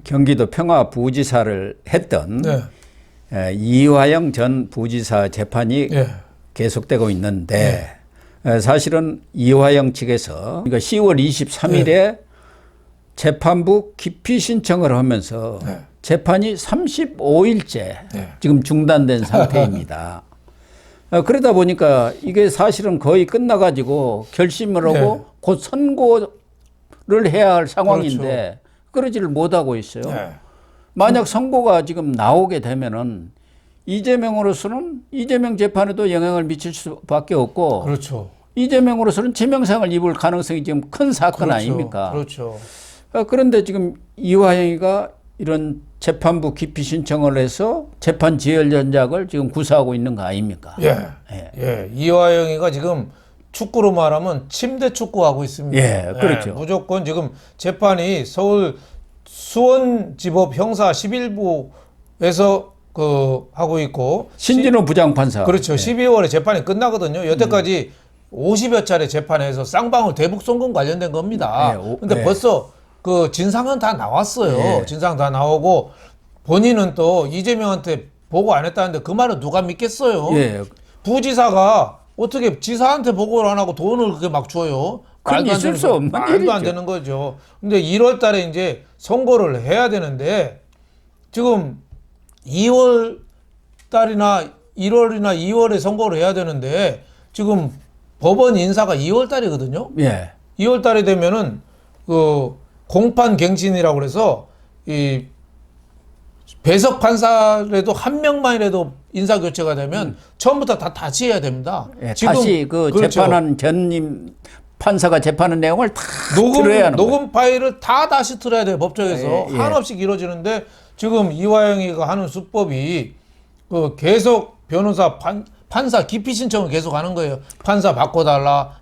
경기도 평화부지사를 했던 네. 이화영 전 부지사 재판이 예. 계속되고 있는데 사실은 이화영 측에서 그러니까 10월 23일에 재판부 기피 신청을 하면서 재판이 35일째 지금 중단된 상태입니다. 그러다 보니까 이게 사실은 거의 끝나가지고 결심을 하고 곧 선고를 해야 할 상황인데 그렇죠. 그러지를 못하고 있어요. 만약 선고가 지금 나오게 되면은 이재명으로서는 이재명 재판에도 영향을 미칠 수밖에 없고 그렇죠. 이재명으로서는 제명상을 입을 가능성이 지금 큰 사건 그렇죠. 아닙니까? 그렇죠. 그런데 지금 이화영이가 이런 재판부 기피 신청을 해서 재판 지연 전작을 지금 구사하고 있는 거 아닙니까? 예. 이화영이가 지금 축구로 말하면 침대 축구하고 있습니다. 예, 그렇죠. 무조건 지금 재판이 서울 수원지법 형사 11부에서 하고 있고 신진호 부장판사. 그렇죠. 12월에 재판이 끝나거든요. 여태까지 50여 차례 재판에서 쌍방울 대북 송금 관련된 겁니다. 근데 벌써 그 진상은 다 나왔어요. 진상 다 나오고 본인은 또 이재명한테 보고 안 했다는데 그 말은 누가 믿겠어요? 부지사가 어떻게 지사한테 보고를 안 하고 돈을 그렇게 막 줘요? 말도 안 있을 수 없는 말도 안 되는 거죠. 근데 1월 달에 이제 선고를 해야 되는데 지금 2월 달이나 1월이나 2월에 선고를 해야 되는데 지금 법원 인사가 2월 달이거든요. 2월 달에 되면은 그 공판 갱신이라고 그래서 이 배석 판사라도 한 명만이라도 인사 교체가 되면 처음부터 다 다시 해야 됩니다. 지금 다시 그 그렇죠. 재판한 전임 판사가 재판한 내용을 다 들어야 하는 녹음 파일을 다 다시 틀어야 돼요. 법정에서 한없이 길어지는데 지금 이화영이가 하는 수법이 그 계속 변호사 판사 기피 신청을 계속 하는 거예요. 판사 바꿔달라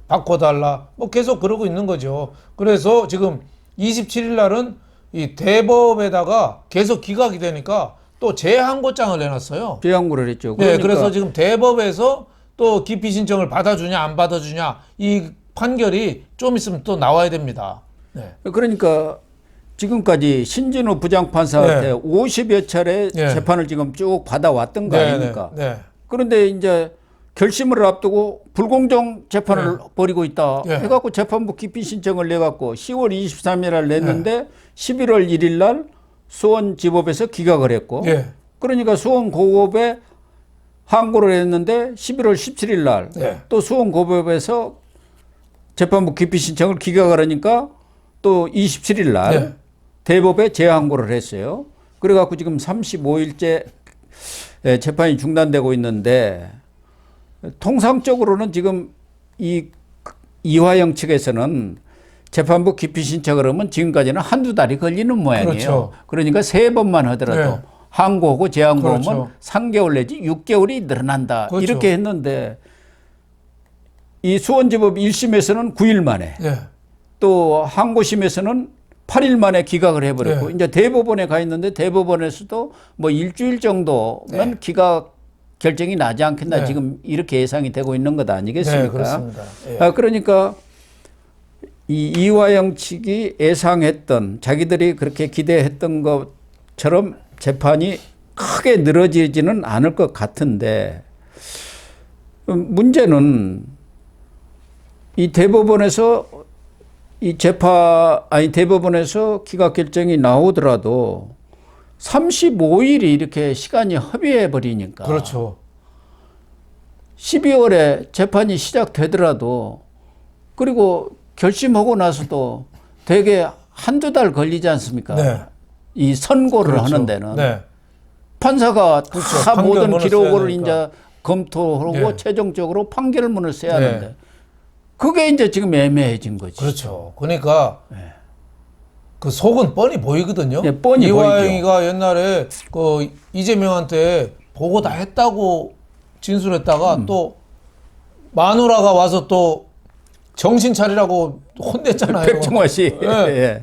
뭐 계속 그러고 있는 거죠. 그래서 지금 27일 날은 이 대법에다가 계속 기각이 되니까 또 재항고장을 내놨어요. 재항고를 했죠. 그러니까. 네, 그래서 지금 대법에서 또 기피 신청을 받아주냐 안 받아주냐 이 판결이 좀 있으면 또 나와야 됩니다. 그러니까 지금까지 신진호 부장판사한테 50여 차례 재판을 지금 쭉 받아왔던 거 아닙니까? 그런데 이제 결심을 앞두고 불공정 재판을 벌이고 있다 해갖고 재판부 기피 신청을 내갖고 10월 23일 날 냈는데 11월 1일 날 수원지법에서 기각을 했고 그러니까 수원고법에 항고를 했는데 11월 17일 날 또 수원고법에서 재판부 기피 신청을 기각을 하니까 또 27일 날 대법에 재항고를 했어요. 그래갖고 지금 35일째 재판이 중단되고 있는데 통상적으로는 지금 이 이화영 측에서는 재판부 기피 신청을 하면 지금까지는 한두 달이 걸리는 모양이에요. 그렇죠. 그러니까 3번만 하더라도 항고하고 재항고하면 그렇죠. 3개월 내지 6개월이 늘어난다. 그렇죠. 이렇게 했는데 이 수원지법 1심에서는 9일 만에 또 항고심에서는 8일 만에 기각을 해버렸고 이제 대법원에 가 있는데 대법원에서도 뭐 일주일 정도면 기각 결정이 나지 않겠나 지금 이렇게 예상이 되고 있는 것 아니겠습니까? 그렇습니다. 그러니까 이 이화영 측이 예상했던 자기들이 그렇게 기대했던 것처럼 재판이 크게 늘어지지는 않을 것 같은데 문제는 이 대법원에서 대법원에서 기각 결정이 나오더라도 35일이 이렇게 시간이 허비해 버리니까. 그렇죠. 12월에 재판이 시작되더라도 그리고 결심하고 나서도 되게 한두 달 걸리지 않습니까? 이 선고를 하는 데는. 판사가 다 모든 기록을 이제 검토하고 최종적으로 판결문을 써야 하는데 그게 이제 지금 애매해진 거지. 그렇죠. 그러니까 그 속은 뻔히 보이거든요. 뻔히 이화영이가 보이죠. 옛날에 그 이재명한테 보고 다 했다고 진술했다가 또 마누라가 와서 또 정신 차리라고 혼냈잖아요. 백종화 씨.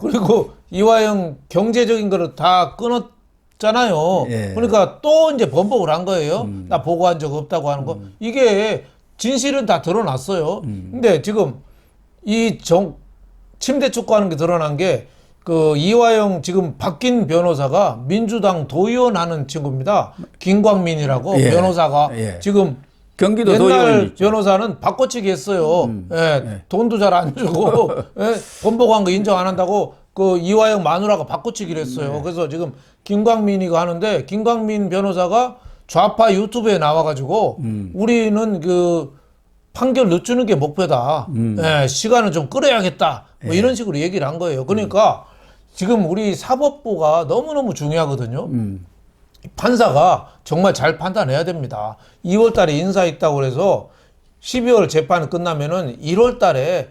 그리고 이화영 경제적인 거를 다 끊었잖아요. 그러니까 또 이제 번복을 한 거예요. 나 보고한 적 없다고 하는 거. 이게 진실은 다 드러났어요. 근데 지금 이 침대 축구하는 게 드러난 게 그 이화영 지금 바뀐 변호사가 민주당 도의원 하는 친구입니다. 김광민이라고 예. 변호사가 예. 지금 경기도 옛날 도의원이죠. 변호사는 바꿔치기 했어요. 예, 돈도 잘 안 주고 예, 번복한 거 인정 안 한다고 그 이화영 마누라가 바꿔치기를 했어요. 그래서 지금 김광민이가 하는데 김광민 변호사가 좌파 유튜브에 나와가지고 우리는 그 판결 늦추는 게 목표다. 예, 시간을 좀 끌어야겠다. 뭐 이런 식으로 얘기를 한 거예요. 그러니까 지금 우리 사법부가 너무너무 중요하거든요. 판사가 정말 잘 판단해야 됩니다. 2월 달에 인사 있다고 그래서 12월 재판 끝나면은 1월 달에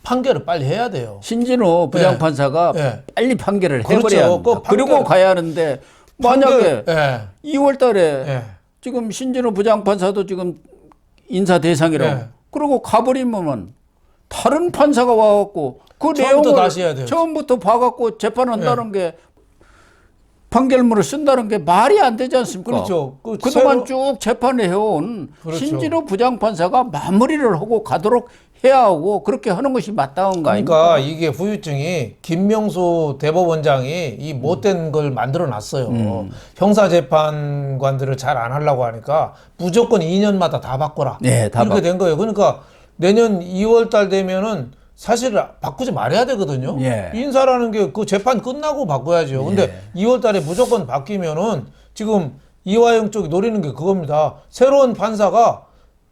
판결을 빨리 해야 돼요. 신진호 부장판사가 예. 빨리 판결을 그렇죠. 해버려야 합니다. 그 판결- 그리고 가야 하는데 만약에 예. 2월 달에 예. 지금 신진호 부장판사도 지금 인사 대상이라고 예. 그러고 가버리면은 다른 판사가 와갖고 그 처음부터 내용을 다시 해야 돼요. 처음부터 봐갖고 재판한다는 게 판결문을 쓴다는 게 말이 안 되지 않습니까? 그렇죠. 그동안 쭉 재판을 해온 그렇죠. 신진호 부장판사가 마무리를 하고 가도록 해야 하고 그렇게 하는 것이 마땅한 거 아닙니까? 그러니까 이게 후유증이 김명수 대법원장이 이 못된 걸 만들어 놨어요. 형사재판관들을 잘 안 하려고 하니까 무조건 2년마다 다 바꿔라. 네, 다 이렇게 된 거예요. 그러니까 내년 2월 달 되면은 사실 바꾸지 말아야 되거든요. 예. 인사라는 게 그 재판 끝나고 바꿔야죠. 근데 2월 달에 무조건 바뀌면은 지금 이화영 쪽이 노리는 게 그겁니다. 새로운 판사가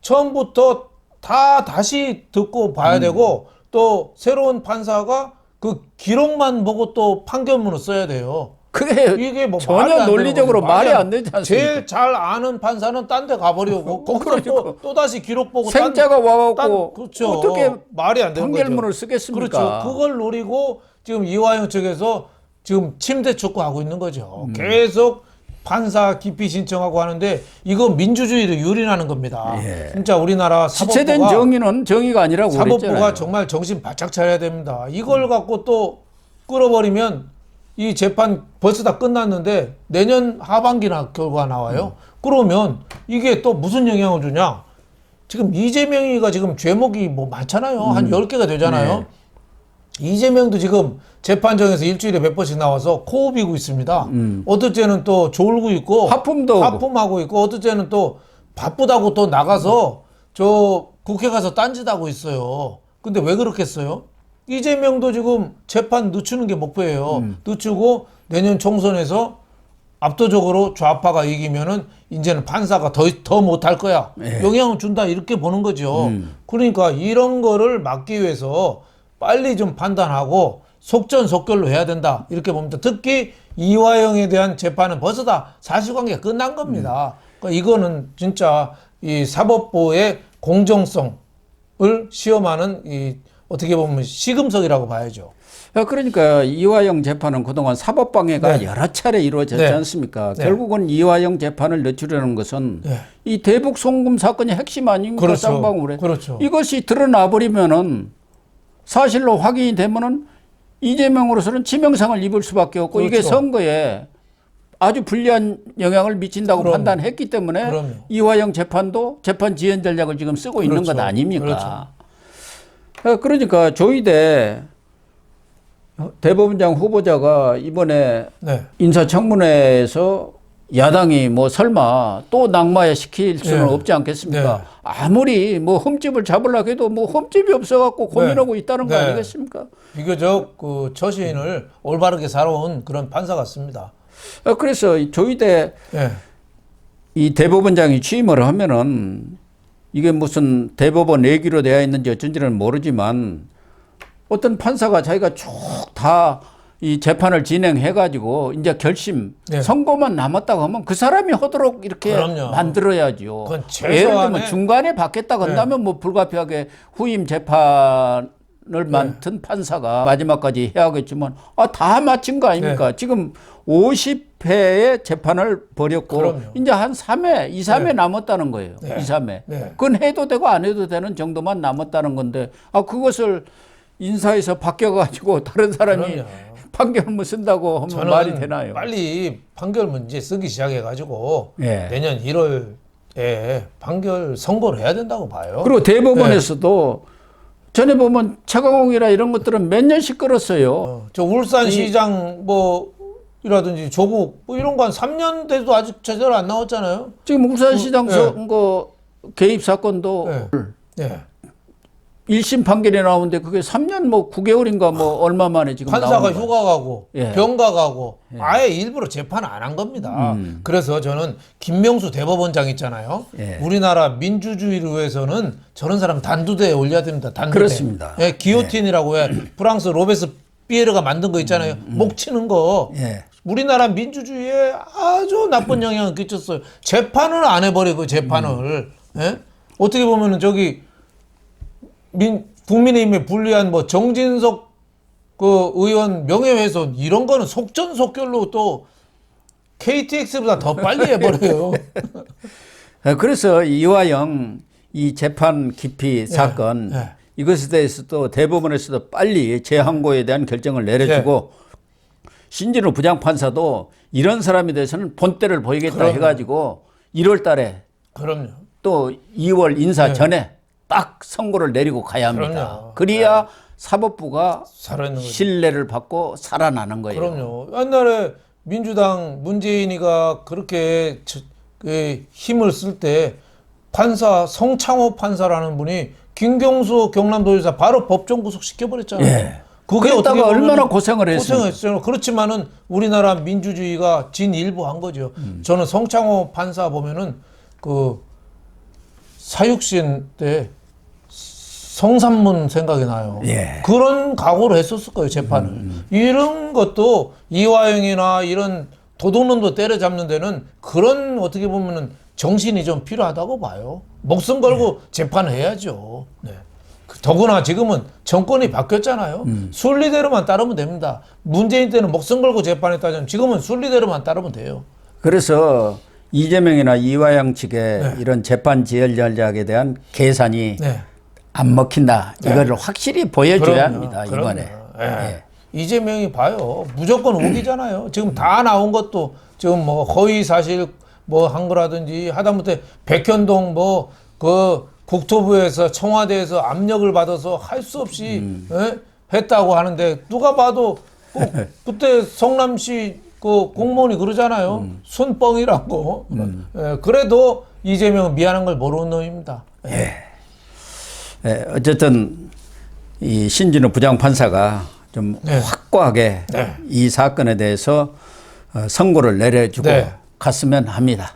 처음부터 다 다시 듣고 봐야 되고 또 새로운 판사가 그 기록만 보고 또 판결문을 써야 돼요. 그게 이게 뭐 말이 전혀 안 논리적으로 되는 거죠. 말이 안 되지 않습니까? 제일 잘 아는 판사는 딴 데 가버리고 거기서 또 다시 기록 보고 생자가 와갖고 그렇죠. 어떻게 말이 안 되는 판결문을 거죠. 쓰겠습니까? 그렇죠. 그걸 노리고 지금 이화영 측에서 지금 침대 축구하고 있는 거죠. 계속 판사 기피 신청하고 하는데 이거 민주주의를 유린하는 겁니다. 예. 진짜 우리나라 지체된 사법부가 정의는 정의가 아니라고 사법부가 그랬잖아요. 정말 정신 바짝 차려야 됩니다. 이걸 갖고 또 끌어버리면 이 재판 벌써 다 끝났는데 내년 하반기나 결과 나와요. 그러면 이게 또 무슨 영향을 주냐? 지금 이재명이가 지금 죄목이 뭐 많잖아요. 한 10개가 되잖아요. 네. 이재명도 지금 재판정에서 일주일에 몇 번씩 나와서 코 비고 있습니다. 어떨 때는 또 졸고 있고 하품도 하고. 하품하고 있고 어떨 때는 또 바쁘다고 또 나가서 저 국회 가서 딴짓하고 있어요. 근데 왜 그렇겠어요? 이재명도 지금 재판 늦추는 게 목표예요. 늦추고 내년 총선에서 압도적으로 좌파가 이기면은 이제는 판사가 더 못할 거야. 영향을 준다 이렇게 보는 거죠. 그러니까 이런 거를 막기 위해서 빨리 좀 판단하고 속전속결로 해야 된다 이렇게 봅니다. 특히 이화영에 대한 재판은 벌써 다 사실관계가 끝난 겁니다. 그러니까 이거는 진짜 이 사법부의 공정성을 시험하는 이 어떻게 보면 시금석이라고 봐야죠. 그러니까 이화영 재판은 그동안 사법방해가 네. 여러 차례 이루어졌지 네. 않습니까? 네. 결국은 이화영 재판을 늦추려는 것은 네. 이 대북 송금 사건이 핵심 아닙니까? 그렇죠. 쌍방울에. 그렇죠. 이것이 드러나 버리면은 사실로 확인이 되면은 이재명으로서는 치명상을 입을 수밖에 없고 이게 그렇죠. 선거에 아주 불리한 영향을 미친다고 그럼요. 판단했기 때문에 그럼요. 이화영 재판도 재판 지연 전략을 지금 쓰고 있는 그렇죠. 것 아닙니까? 그렇죠. 그러니까 조희대 대법원장 후보자가 이번에 네. 인사청문회에서 야당이 뭐 설마 또 낙마에 시킬 수는 네. 없지 않겠습니까? 네. 아무리 뭐 흠집을 잡으려고 해도 뭐 흠집이 없어갖고 고민하고 있다는 거 네. 아니겠습니까? 비교적 그 처신을 올바르게 살아온 그런 판사 같습니다. 그래서 이 조희대 네. 이 대법원장이 취임을 하면은 이게 무슨 대법원 내기로 되어 있는지 어쩐지는 모르지만 어떤 판사가 자기가 쭉 다 이 재판을 진행해가지고 이제 결심 네. 선고만 남았다고 하면 그 사람이 하도록 이렇게 그럼요. 만들어야죠. 그건 예를 들면 최소한의- 중간에 받겠다고 한다면 뭐 불가피하게 후임 재판을 맡은 판사가 마지막까지 해야겠지만 다 마친 거 아닙니까? 지금 50회의 재판을 벌였고 그럼요. 이제 한 3회, 2, 3회 남았다는 거예요. 네. 2, 3회. 네. 그건 해도 되고 안 해도 되는 정도만 남았다는 건데 그것을 인사에서 바뀌어가지고 다른 사람이 그럼요. 판결문 쓴다고 하면 저는 말이 되나요? 빨리 판결 문제 쓰기 시작해가지고 예. 내년 1월에 판결 선고를 해야 된다고 봐요. 그리고 대법원에서도 전에 보면 최강욱이라 이런 것들은 몇 년씩 끌었어요. 저 울산시장 이라든지 조국 뭐 이런 거 한 3년 돼도 아직 제대로 안 나왔잖아요. 지금 울산시장 선거 개입 사건도 네. 1심 판결이 나오는데 그게 3년 뭐 9개월인가 뭐 얼마 만에 지금 판사가 나온 휴가 가고 예. 병가 가고 아예 일부러 재판 안 한 겁니다. 그래서 저는 김명수 대법원장 있잖아요. 예. 우리나라 민주주의를 위해서는 저런 사람 단두대에 올려야 됩니다. 단두대. 그렇습니다. 예, 기요틴이라고 해. 프랑스 로베스 피에르가 만든 거 있잖아요. 목 치는 거. 예. 우리나라 민주주의에 아주 나쁜 영향을 끼쳤어요. 재판을 안 해버리고 재판을. 예? 어떻게 보면은 저기 국민의힘에 불리한 뭐 정진석 그 의원 명예훼손 이런 거는 속전속결로 또 KTX보다 더 빨리 해버려요. 그래서 이화영 이 재판 기피 사건 이것에 대해서도 대법원에서도 빨리 재항고에 대한 결정을 내려주고 신진우 부장판사도 이런 사람에 대해서는 본때를 보이겠다 해가지고 1월 달에 그럼요. 또 2월 인사 전에 딱 선고를 내리고 가야 합니다. 그럼요. 그래야 사법부가 살아있는 거죠. 신뢰를 받고 살아나는 거예요. 그럼요. 옛날에 민주당 문재인이가 그렇게 힘을 쓸 때 판사 성창호 판사라는 분이 김경수 경남도지사 바로 법정 구속시켜버렸잖아요. 예. 그게 그랬다가 얼마나 고생을 했어요. 고생했어요. 그렇지만은 우리나라 민주주의가 진일보한 거죠. 저는 성창호 판사 보면은 그 사육신 때 성산문 생각이 나요. 예. 그런 각오를 했었을 거예요, 재판을. 이런 것도 이화영이나 이런 도둑놈도 때려잡는 데는 그런 어떻게 보면은 정신이 좀 필요하다고 봐요. 목숨 걸고 재판을 해야죠. 네. 더구나 지금은 정권이 바뀌었잖아요. 순리대로만 따르면 됩니다. 문재인 때는 목숨 걸고 재판했다면 지금은 순리대로만 따르면 돼요. 그래서 이재명이나 이화영 측의 이런 재판 지연 전략에 대한 계산이 안 먹힌다. 이거를 확실히 보여줘야 합니다. 이번에. 이재명이 봐요. 무조건 우기잖아요. 지금 다 나온 것도 지금 뭐 허위 사실 뭐 한 거라든지 하다못해 백현동 뭐 그 국토부에서 청와대에서 압력을 받아서 할 수 없이 했다고 하는데 누가 봐도 그때 성남시 그 공무원이 그러잖아요. 손뻥이라고. 그래도 이재명은 미안한 걸 모르는 놈입니다. 어쨌든 이 신진우 부장판사가 좀 확고하게 이 사건에 대해서 선고를 내려주고 갔으면 합니다.